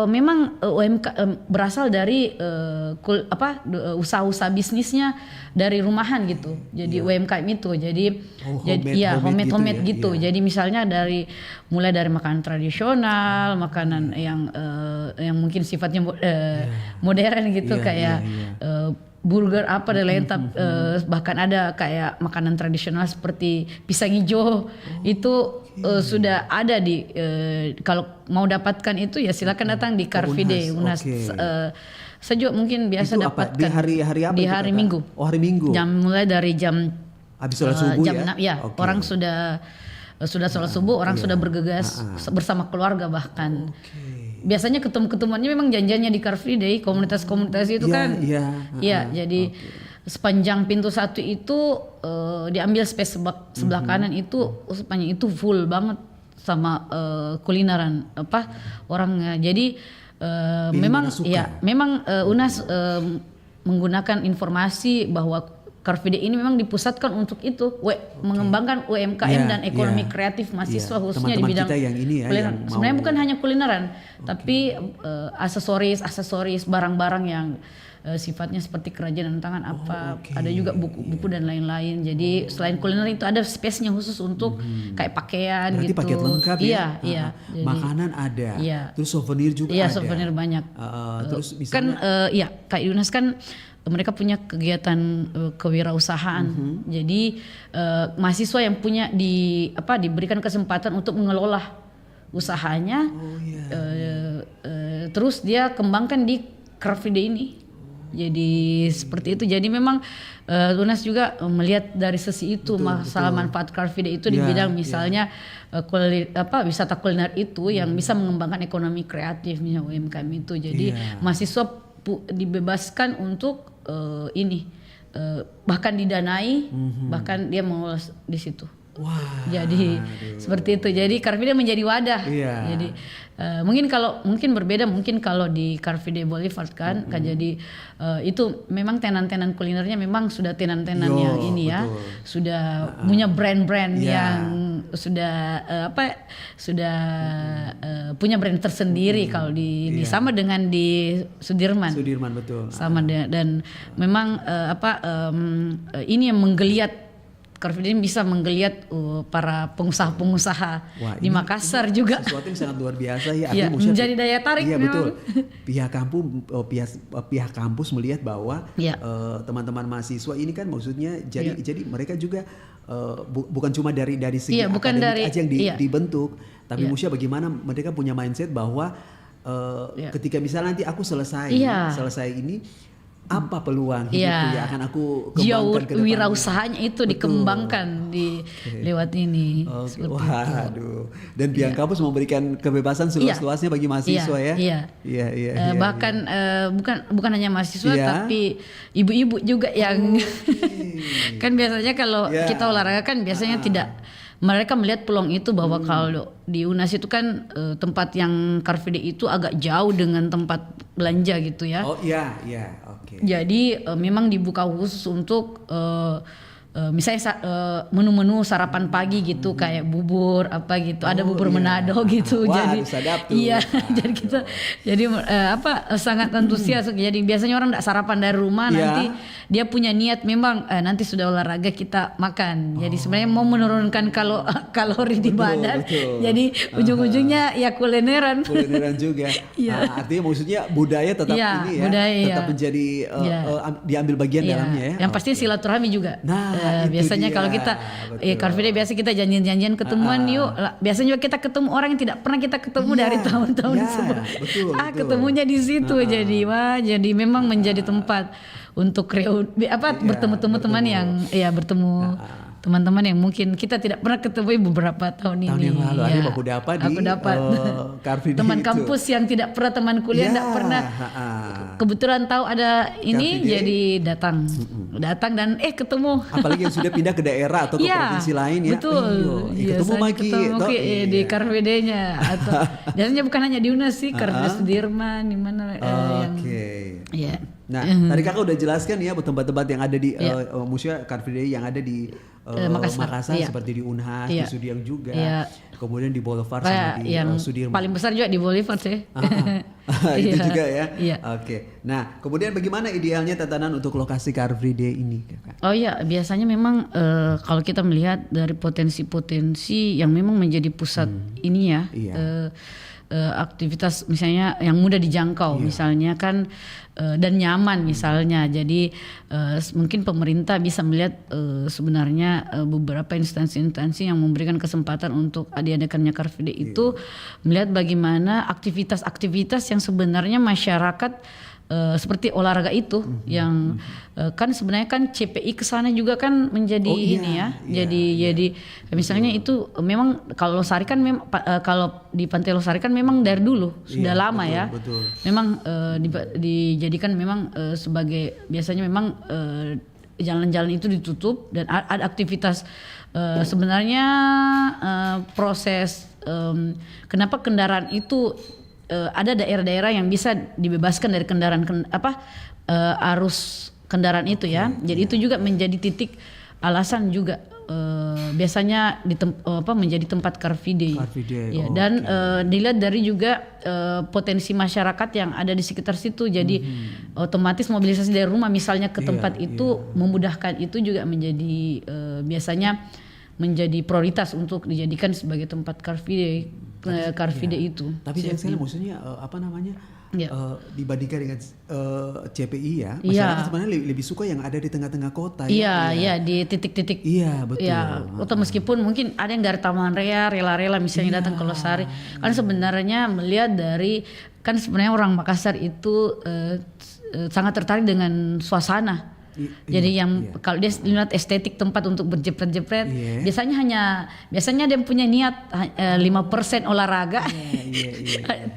memang UMK berasal dari usaha-usaha bisnisnya dari rumahan gitu. Jadi UMKM itu jadi homemade gitu. Ya. Jadi misalnya mulai dari makanan tradisional, makanan yang mungkin sifatnya modern gitu, kayak burger apa dan lain, bahkan ada kayak makanan tradisional seperti pisang hijau itu sudah ada di kalau mau dapatkan itu ya silakan datang di Car Free Day UNAS. Saya mungkin biasa itu dapatkan di hari apa? Di hari Minggu. Oh, hari Minggu. Mulai dari jam habis sholat subuh jam ya. 6 ya. Orang sudah sholat subuh, orang sudah bergegas bersama keluarga bahkan. Biasanya ketemuannya memang janjiannya di Car Free Day, komunitas-komunitas itu kan. Jadi sepanjang pintu 1 itu diambil space sebelah kanan itu sepanjang itu full banget sama kulineran orangnya. Jadi memang UNAS menggunakan informasi bahwa Car Free Day ini memang dipusatkan untuk itu, mengembangkan UMKM dan ekonomi kreatif mahasiswa khususnya di bidang kuliner. Sebenarnya bukan hanya kulineran, tapi aksesoris, barang-barang yang sifatnya seperti kerajinan tangan ada juga buku-buku dan lain-lain. Jadi selain kuliner itu ada space-nya khusus untuk kayak pakaian. Berarti gitu. paket lengkap ya. Iya. Jadi, makanan ada. Terus souvenir juga ada. Iya, souvenir banyak. Terus misalnya kayak UNAS kan mereka punya kegiatan kewirausahaan. Jadi mahasiswa yang punya diberikan kesempatan untuk mengelola usahanya, terus dia kembangkan di Car Free Day ini. Jadi seperti itu. Jadi memang UNAS juga melihat dari sisi itu, masalah manfaat Car Free Day itu di bidang misalnya wisata kuliner itu yang bisa mengembangkan ekonomi kreatif misalnya UMKM itu. Jadi mahasiswa dibebaskan untuk bahkan didanai, bahkan dia mau di situ. Jadi seperti itu. Jadi Car Free Day menjadi wadah. Jadi mungkin berbeda kalau di Car Free Day Boulevard kan jadi itu memang tenan-tenan kulinernya memang sudah tenan-tenan yang ini ya, sudah punya brand-brand yang sudah punya brand tersendiri. Kalau di sama dengan di Sudirman betul. Sama dan memang ini yang menggeliat Car Free Day bisa menggeliat para pengusaha-pengusaha di Makassar juga. Sesuatu yang sangat luar biasa ya. Menjadi daya tarik. Iya betul. Pihak kampus melihat bahwa teman-teman mahasiswa ini kan maksudnya jadi mereka juga bukan cuma dari segi akademik aja yang dibentuk, tapi maksudnya bagaimana mereka punya mindset bahwa ketika misalnya nanti aku selesai ini, apa peluang hidupku yang akan aku kembangkan ke depan. Wirausahanya itu dikembangkan lewat ini. Waduh. Dan pihak kampus memberikan kebebasan seluas-luasnya bagi mahasiswa ya. Bahkan bukan hanya mahasiswa tapi ibu-ibu juga yang kan biasanya kalau kita olahraga kan biasanya tidak. Mereka melihat peluang itu bahwa kalau di UNAS itu kan tempat yang Car Free Day itu agak jauh dengan tempat belanja gitu ya. Oke. Jadi memang dibuka khusus untuk misalnya menu-menu sarapan pagi gitu, kayak bubur ada bubur Manado gitu. Jadi jadi kita sangat antusias. Jadi biasanya orang enggak sarapan dari rumah, nanti dia punya niat memang nanti sudah olahraga kita makan. Jadi sebenarnya mau menurunkan kalori di badan. Jadi ujung-ujungnya ya kulineran juga. Artinya maksudnya budaya tetap tetap menjadi diambil bagian dalamnya ya. Yang pasti silaturahmi juga. Biasanya kalau kita Car Free Day biasa kita janjian ketemuan yuk. Biasanya kita ketemu orang yang tidak pernah kita ketemu dari tahun-tahun sebelumnya. Betul. Ketemunya di situ. Jadi memang menjadi tempat untuk bertemu teman yang bertemu teman-teman yang mungkin kita tidak pernah ketemu beberapa tahun ini. Tahun yang lalu ada baku dapat di Car Free Day teman itu. kampus yang tidak pernah, teman kuliah tidak pernah. Kebetulan tahu ada ini jadi datang dan ketemu. Apalagi yang sudah pindah ke daerah atau ke provinsi lain ya. Betul. Ketemu lagi di Car Free Day-nya atau biasanya bukan hanya di UNAS sih, Car Free Day Sudirman di mana yang iya. Nah, tadi kakak udah jelaskan ya tempat-tempat yang ada di museum Car Free Day yang ada di Makassar seperti di Unhas, di Sudiang juga, kemudian di Boulevard sama di Sudirman. Paling besar juga di Boulevard sih. Itu juga ya. Oke. Nah, kemudian bagaimana idealnya tatanan untuk lokasi Car Free Day ini, kakak? Oh iya, biasanya memang kalau kita melihat dari potensi-potensi yang memang menjadi pusat ini ya. Aktivitas misalnya yang mudah dijangkau misalnya kan dan nyaman misalnya, jadi mungkin pemerintah bisa melihat sebenarnya beberapa instansi-instansi yang memberikan kesempatan untuk diadakannya Car Free Day itu melihat bagaimana aktivitas-aktivitas yang sebenarnya masyarakat seperti olahraga itu yang kan sebenarnya kan CPI kesana juga kan menjadi jadi misalnya itu memang kalau Losari kan kalau di Pantai Losari kan memang dari dulu sudah lama betul. Memang dijadikan memang sebagai biasanya memang jalan-jalan itu ditutup dan ada aktivitas sebenarnya proses kenapa kendaraan itu ada daerah-daerah yang bisa dibebaskan dari kendaraan arus kendaraan itu ya. Jadi itu juga menjadi titik alasan juga biasanya menjadi tempat Car Free Day. Ya, dan dilihat dari juga potensi masyarakat yang ada di sekitar situ. Jadi otomatis mobilisasi dari rumah misalnya ke tempat itu memudahkan, itu juga menjadi biasanya menjadi prioritas untuk dijadikan sebagai tempat Car Free Day. Car Free Day itu. Tapi yang saya maksudnya dibandingkan dengan CPI ya, masyarakat sebenarnya lebih suka yang ada di tengah-tengah kota. Iya, di titik-titik. Iya, betul. Ya, atau meskipun mungkin ada yang dari Taman Rea, rela-rela misalnya datang ke Losari. Kan sebenarnya melihat dari kan sebenarnya orang Makassar itu sangat tertarik dengan suasana. Jadi kalau dia lihat estetik tempat untuk berjepret-jepret, biasanya dia punya niat 5% olahraga,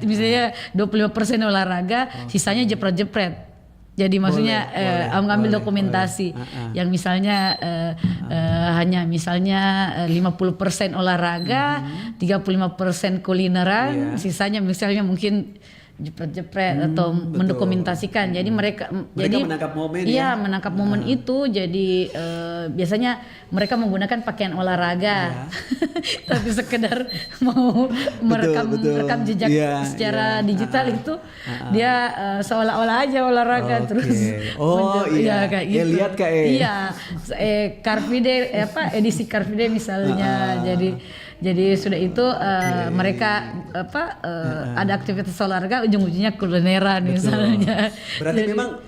misalnya 25% olahraga, sisanya jepret-jepret. Jadi maksudnya mengambil dokumentasi yang misalnya hanya misalnya 50% olahraga, 35% kulineran, sisanya misalnya mungkin jepret-jepret atau mendokumentasikan. Jadi mereka menangkap momen menangkap momen itu. Jadi biasanya mereka menggunakan pakaian olahraga tapi sekedar mau merekam jejak secara digital itu dia seolah-olah aja olahraga terus kayak gitu. Lihat Car Free Day edisi Car Free Day misalnya. Jadi sudah itu mereka ada aktivitas olahraga, ujung-ujungnya kulineran misalnya. Berarti memang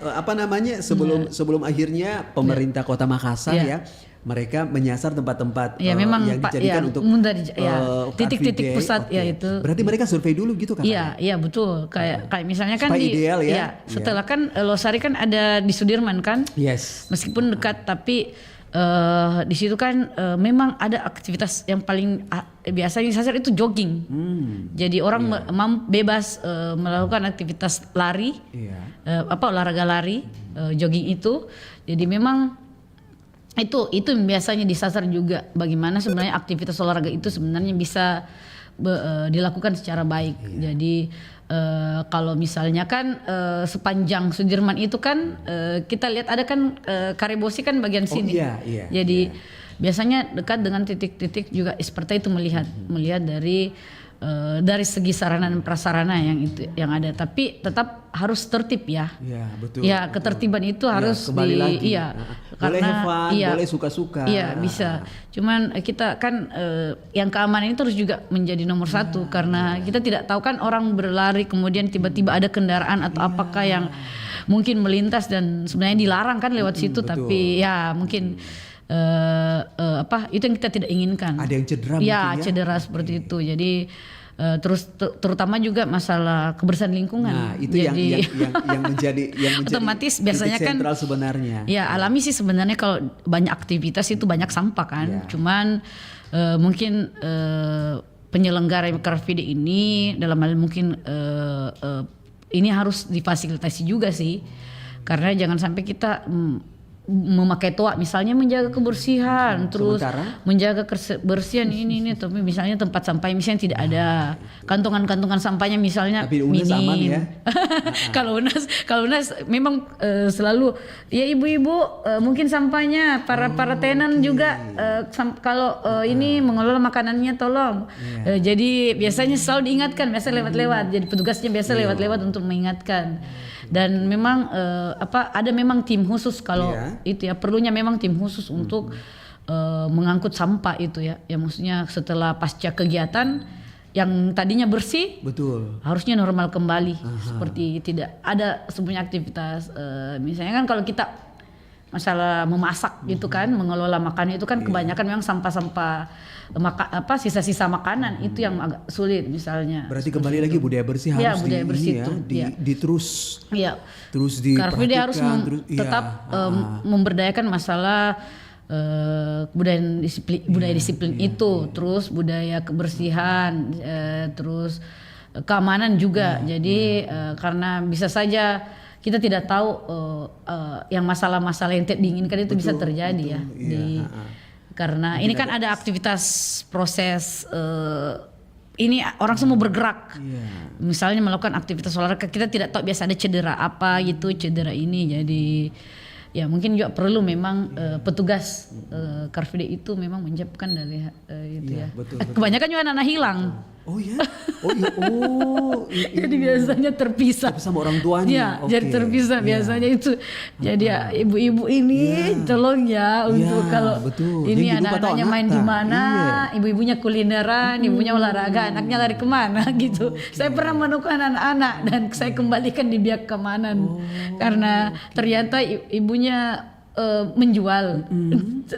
sebelum akhirnya pemerintah Kota Makassar mereka menyasar tempat-tempat yang dijadikan untuk titik-titik pusat itu. Berarti mereka survei dulu gitu kan? Iya betul. Kayak misalnya kan ideal setelah kan Losari kan ada di Sudirman kan? Yes. Meskipun dekat tapi di situ kan memang ada aktivitas yang paling biasanya disasar itu jogging. Jadi orang bebas melakukan aktivitas lari, olahraga lari, jogging itu. Jadi memang itu biasanya disasar juga bagaimana sebenarnya aktivitas olahraga itu sebenarnya bisa dilakukan secara baik. Jadi kalau misalnya kan sepanjang Sudirman itu kan kita lihat ada kan Karebosi kan bagian sini. Jadi biasanya dekat dengan titik-titik juga seperti itu melihat dari segi sarana dan prasarana yang ada, tapi tetap harus tertib ya. Iya, betul. Ya, ketertiban itu harus kembali lagi. Boleh karena have fun, boleh suka-suka. Iya, bisa. Cuman kita kan yang keamanan itu harus juga menjadi nomor satu karena kita tidak tahu kan orang berlari kemudian tiba-tiba ada kendaraan atau apakah yang mungkin melintas dan sebenarnya dilarang kan lewat situ, betul. Tapi ya mungkin itu yang kita tidak inginkan. Ada yang cedera mungkin ya. Cedera seperti itu. Jadi Terus terutama juga masalah kebersihan lingkungan. Nah, itu yang menjadi otomatis biasanya kan sentral sebenarnya. Ya, alami sih sebenarnya kalau banyak aktivitas itu banyak sampah kan. Cuman mungkin penyelenggara Car Free Day ini dalam hal mungkin ini harus difasilitasi juga sih. Karena jangan sampai kita memakai toa misalnya menjaga kebersihan, terus menjaga kebersihan ini tapi misalnya tempat sampah misalnya tidak ada kantongan sampahnya misalnya minim ya. Kalau UNAS memang selalu ya ibu-ibu mungkin sampahnya para tenan juga kalau ini mengelola makanannya tolong jadi biasanya selalu diingatkan biasa lewat-lewat, jadi petugasnya biasa lewat-lewat untuk mengingatkan. Dan memang ada memang tim khusus kalau itu ya, perlunya memang tim khusus untuk mengangkut sampah itu ya. Ya maksudnya setelah pasca kegiatan yang tadinya bersih, harusnya normal kembali. Seperti tidak ada semuanya aktivitas. Misalnya kan kalau kita masalah memasak gitu kan, mengelola makanan itu kan kebanyakan memang sampah-sampah sisa-sisa makanan itu yang agak sulit misalnya. Berarti kembali lagi budaya bersih harus budaya bersih terus diperhatikan. Car Free Day harus tetap memberdayakan masalah budaya disiplin itu, terus budaya kebersihan, terus keamanan juga. Jadi karena bisa saja kita tidak tahu yang masalah-masalah yang tidak diinginkan itu bisa terjadi karena ini kan ada aktivitas proses ini orang semua bergerak, misalnya melakukan aktivitas olahraga, kita tidak tahu biasa ada cedera apa gitu, cedera ini, jadi ya mungkin juga perlu memang petugas Car Free Day itu memang menyiapkan dari itu betul. Kebanyakan juga anak-anak hilang. Jadi biasanya terpisah sama orang tuanya. Jadi terpisah biasanya itu. Jadi ibu-ibu ini tolong ya untuk kalau ini anak-anaknya main di mana, ibu-ibunya kulineran, ibunya olahraga, anaknya lari kemana gitu. Saya pernah menemukan anak-anak dan saya kembalikan di pihak keamanan karena ternyata ibunya menjual,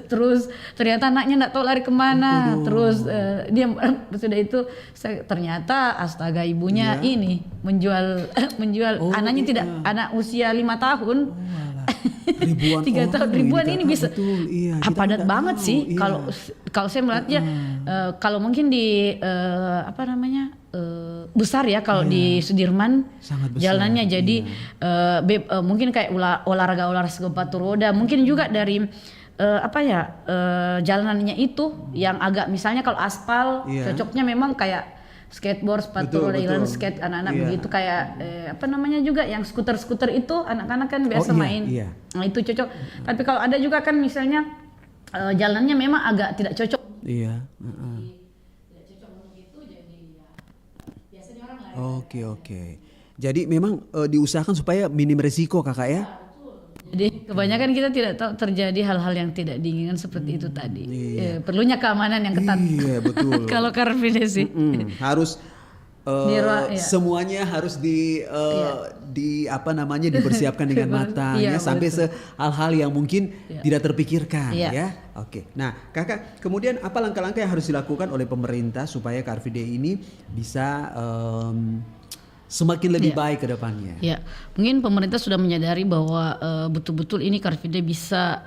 terus ternyata anaknya nggak tahu lari kemana, terus dia sudah itu ternyata astaga ibunya ini menjual anaknya anak usia 5 tahun. Ribuan 3 tahun ribuan ini bisa padat banget sih kalau saya melihatnya kalau mungkin di besar ya kalau di Sudirman jalannya jadi mungkin kayak olahraga sepatu roda, mungkin juga dari jalanannya itu yang agak misalnya kalau aspal cocoknya memang kayak skateboard, sepatu roda, skate anak-anak begitu kayak juga yang skuter itu anak-anak kan biasa main. Nah itu cocok. Tapi kalau ada juga kan misalnya jalannya memang agak tidak cocok. Oke. Jadi memang diusahakan supaya minim resiko kakak ya. Jadi kebanyakan kita tidak tahu terjadi hal-hal yang tidak diinginkan seperti itu tadi. Perlunya keamanan yang ketat. Iya betul. Kalau Car Free Day sih harus semuanya harus dipersiapkan dengan matang sampai hal-hal yang mungkin tidak terpikirkan ya. Oke. Nah, kakak, kemudian apa langkah-langkah yang harus dilakukan oleh pemerintah supaya Car Free Day ini bisa semakin lebih baik ke depannya? Ya, mungkin pemerintah sudah menyadari bahwa betul-betul ini Car Free Day bisa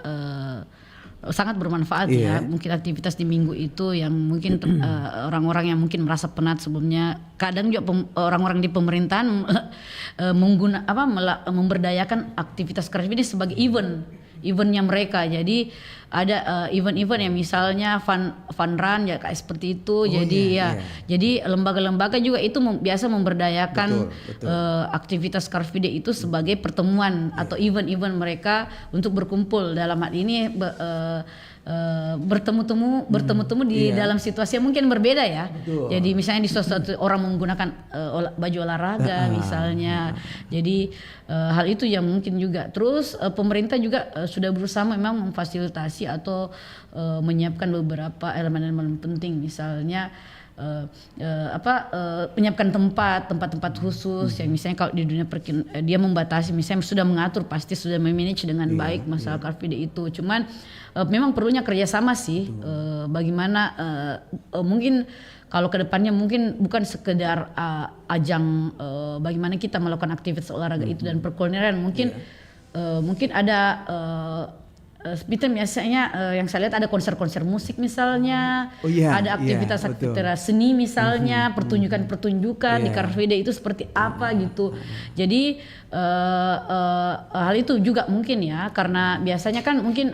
sangat bermanfaat ya. Mungkin aktivitas di minggu itu yang mungkin orang-orang yang mungkin merasa penat sebelumnya, kadang juga orang-orang di pemerintahan memberdayakan aktivitas Car Free Day sebagai eventnya mereka. Jadi ada event-event yang misalnya fun run ya kayak seperti itu. Jadi lembaga-lembaga juga itu biasa memberdayakan aktivitas Car Free Day itu sebagai pertemuan atau event-event mereka untuk berkumpul, dalam hal ini bertemu di dalam situasi yang mungkin berbeda ya. Jadi misalnya di suatu orang menggunakan baju olahraga misalnya. Jadi hal itu yang mungkin juga. Terus pemerintah juga sudah berusaha memang memfasilitasi atau menyiapkan beberapa elemen-elemen penting, misalnya menyiapkan tempat khusus yang misalnya kalau di dunia dia membatasi, misalnya sudah mengatur, pasti sudah memanage dengan baik masalah Car Free Day itu. Cuman memang perlunya kerjasama sih, bagaimana mungkin kalau kedepannya mungkin bukan sekedar ajang bagaimana kita melakukan aktivitas olahraga itu dan perkulineran, mungkin mungkin ada seperti biasanya yang saya lihat ada konser-konser musik misalnya, ada aktivitas-aktivitas seni misalnya, pertunjukan-pertunjukan di Car Free Day itu seperti apa gitu. Jadi hal itu juga mungkin ya, karena biasanya kan mungkin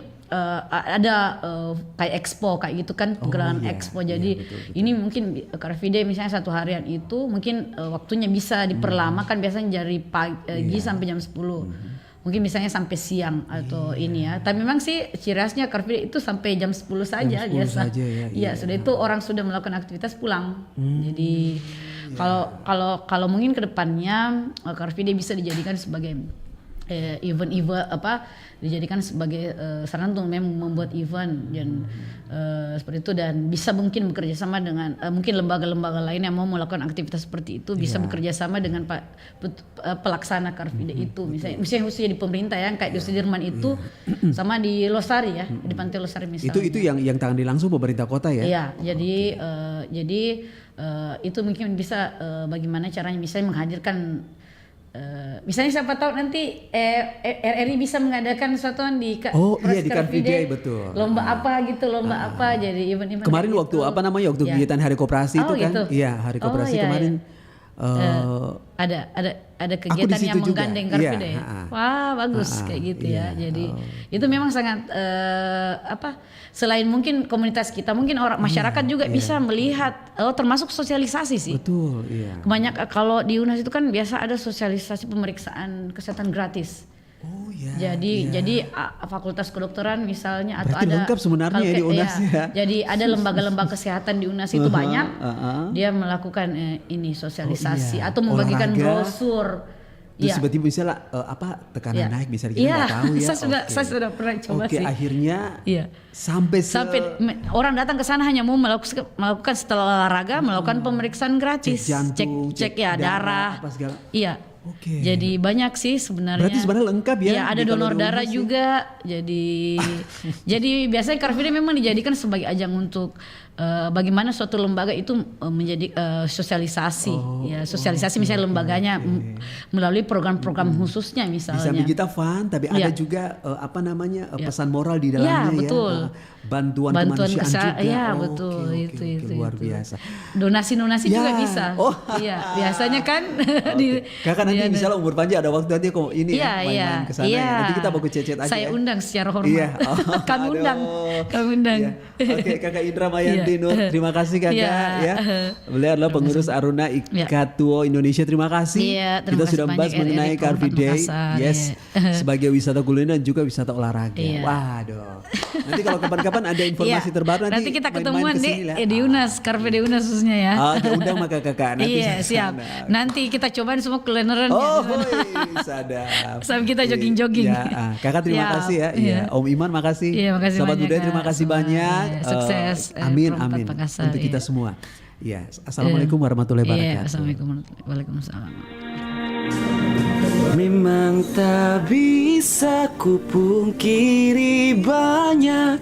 ada kayak expo kayak gitu kan, pegelaran expo. Jadi betul. Ini mungkin Car Free Day misalnya satu harian itu mungkin waktunya bisa diperlamakan, biasanya dari pagi sampai jam 10. Mungkin misalnya sampai siang atau ini ya. Tapi memang sih ciri khasnya Car Free Day itu sampai jam 10 saja biasa. Iya, sudah itu orang sudah melakukan aktivitas pulang. Jadi kalau mungkin ke depannya Car Free Day bisa dijadikan sebagai event-event dijadikan sebagai sarana untuk membuat event dan seperti itu, dan bisa mungkin bekerja sama dengan mungkin lembaga-lembaga lain yang mau melakukan aktivitas seperti itu, bisa bekerja sama dengan pelaksana Car Free Day itu, misalnya khususnya di pemerintah yang kayak di Sudirman itu sama di Losari ya, di Pantai Losari misalnya. Itu yang tangani langsung pemerintah kota ya? Iya, jadi itu mungkin bisa bagaimana caranya misalnya menghadirkan misalnya siapa tahu nanti RRI bisa mengadakan suatu di di Car Free Day, betul. Lomba apa jadi event-event. Kemarin waktu gitu. Kegiatan Hari Koperasi itu kan? Gitu. Iya, Hari Koperasi kemarin. Ada kegiatan yang menggandeng Car Free Day. Wah, bagus kayak gitu ya. Jadi itu memang sangat selain mungkin komunitas kita, mungkin orang masyarakat juga bisa melihat, termasuk sosialisasi sih. Betul, iya. Kebanyakan kalau di UNAS itu kan biasa ada sosialisasi pemeriksaan kesehatan gratis. Jadi fakultas kedokteran misalnya atau berarti ada lengkap sebenarnya di UNAS ya. Jadi ada lembaga-lembaga kesehatan di UNAS itu banyak. Dia melakukan ini sosialisasi atau membagikan brosur. Terus tiba-tiba misalnya tekanan naik bisa kita nggak tahu ya. Saya sudah pernah coba sih. Akhirnya sampai orang datang ke sana hanya mau melakukan setelah olahraga melakukan pemeriksaan gratis, cek darah. Iya. Jadi banyak sih sebenarnya. Berarti sebenarnya lengkap ya. Iya, ada donor darah juga. Jadi biasanya Car Free Day memang dijadikan sebagai ajang untuk bagaimana suatu lembaga itu menjadi sosialisasi. Sosialisasi misalnya lembaganya melalui program-program khususnya misalnya. Di samping kita fun, tapi ada juga pesan moral di dalamnya. Iya, betul. Bantuan kemanusiaan juga. Iya, betul. Itu luar biasa. Donasi juga bisa. Iya, biasanya kan Kakak nanti misalnya umur panjang ada waktu nanti kok ini main-main ke sana. Nanti kita baku cecet aja. Saya undang secara hormat. Kami undang. Oke, Kakak Indra Mayanti Nur, terima kasih Kakak ya. Beliau adalah pengurus Aruna Ikatuo Indonesia. Terima kasih. Kita sudah membahas mengenai Car Free Day. Sebagai wisata kuliner dan juga wisata olahraga. Waduh. Nanti kalau kapan-kapan ada informasi terbaru nanti kita ketemuan di UNAS, Car Free Day UNAS khususnya ya. Undang maka Kakak nanti. Iya, siap. Nanti kita cobain semua kulineran. Sadap. Sampai kita jogging-jogging. Kakak terima kasih ya. Om Iman makasih. Makasih Sahabat banyak. budaya terima kasih banyak. Sukses. Amin. Untuk kita semua. Ya, assalamualaikum warahmatullahi wabarakatuh. Assalamualaikum Waalaikumsalam. Memang tak bisa kupungkiri banyak